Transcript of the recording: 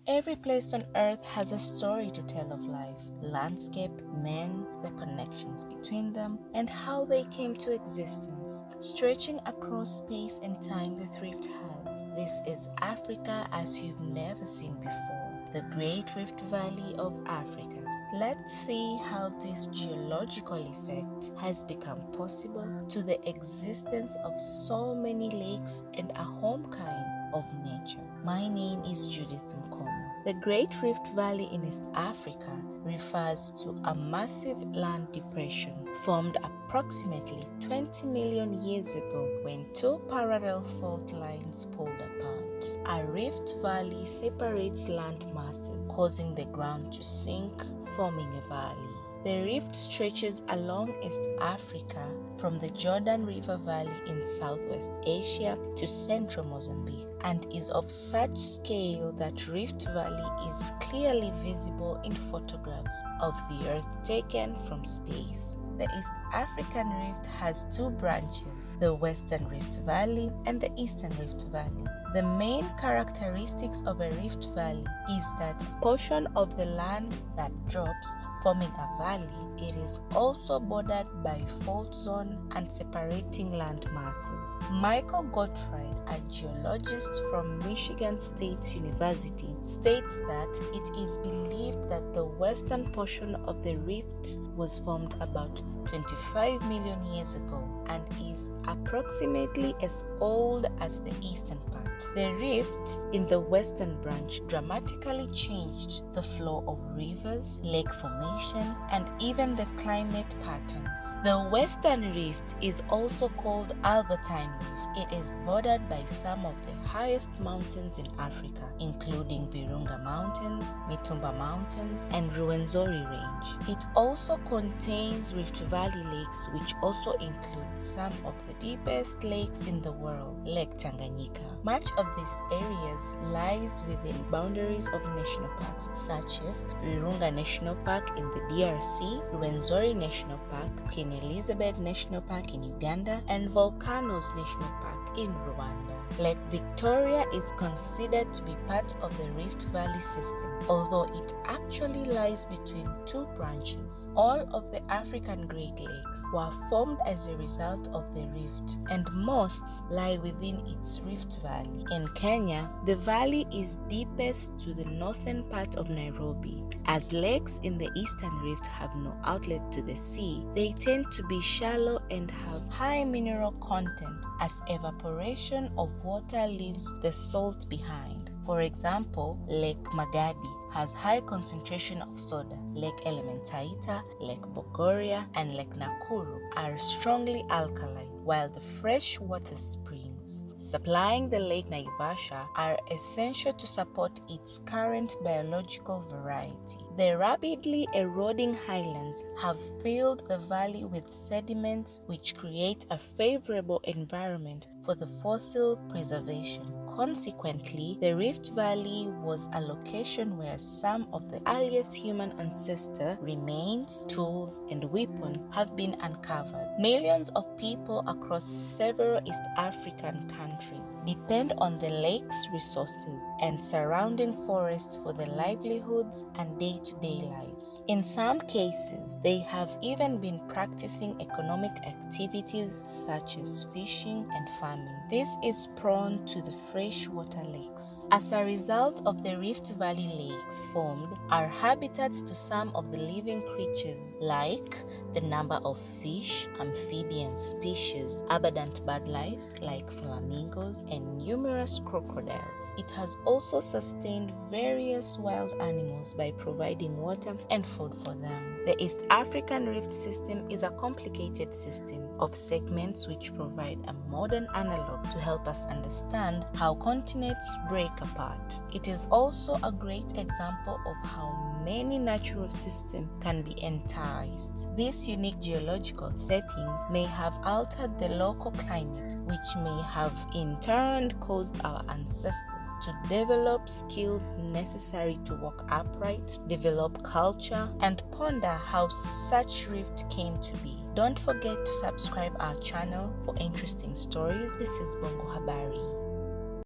Every place on earth has a story to tell of life, landscape, men, the connections between them, and how they came to existence. Stretching across space and time, the Rift has. This is Africa as you've never seen before, the Great Rift Valley of Africa. Let's see how this geological effect has become possible to the existence of so many lakes and a home kind of nature. My name is Judith Mkomo. The Great Rift Valley in East Africa refers to a massive land depression formed approximately 20 million years ago when two parallel fault lines pulled apart. A rift valley separates land masses, causing the ground to sink, forming a valley. The rift stretches along East Africa from the Jordan River Valley in Southwest Asia to central Mozambique and is of such scale that Rift Valley is clearly visible in photographs of the Earth taken from space. The East African Rift has two branches, the Western Rift Valley and the Eastern Rift Valley. The main characteristics of a rift valley is that portion of the land that drops, forming a valley, it is also bordered by fault zone and separating land masses. Michael Gottfried, a geologist from Michigan State University, states that it is believed that the western portion of the rift was formed about 25 million years ago and is approximately as old as the eastern part. The rift in the western branch dramatically changed the flow of rivers, lake formation, and even the climate patterns. The western rift is also called Albertine Rift. It is bordered by some of the highest mountains in Africa, including Virunga Mountains, Mitumba Mountains, and Ruwenzori Range. It also contains Rift Valley lakes, which also include some of the deepest lakes in the world, Lake Tanganyika. Much of these areas lies within boundaries of national parks such as Virunga National Park in the DRC, Ruwenzori National Park, Queen Elizabeth National Park in Uganda, and Volcanoes National Park in Rwanda. Lake Victoria is considered to be part of the Rift Valley system, although it actually lies between two branches. All of the African Great Lakes were formed as a result of the rift, and most lie within its Rift Valley. In Kenya, the valley is deepest to the northern part of Nairobi. As lakes in the Eastern Rift have no outlet to the sea, they tend to be shallow and have high mineral content as evaporation of water leaves the salt behind. For example, Lake Magadi has high concentration of soda. Lake Elementaita, Lake Bogoria, and Lake Nakuru are strongly alkaline, while the freshwater springs supplying the Lake Naivasha are essential to support its current biological variety. The rapidly eroding highlands have filled the valley with sediments which create a favorable environment for the fossil preservation. Consequently, the Rift Valley was a location where some of the earliest human ancestor remains, tools, and weapons have been uncovered. Millions of people across several East African countries depend on the lake's resources and surrounding forests for their livelihoods and day-to-day lives. In some cases, they have even been practicing economic activities such as fishing and farming. This is prone to the freshwater lakes. As a result of the Rift Valley lakes formed are habitats to some of the living creatures like the number of fish, amphibian species, abundant bird life like flamingos, and numerous crocodiles. It has also sustained various wild animals by providing water and food for them. The East African Rift system is a complicated system of segments which provide a modern analog to help us understand how continents break apart. It is also a great example of how many natural systems can be enticed. These unique geological settings may have altered the local climate, which may have in turn caused our ancestors to develop skills necessary to walk upright, develop culture, and ponder how such rift came to be. Don't forget to subscribe our channel for interesting stories. This is Bongo Habari.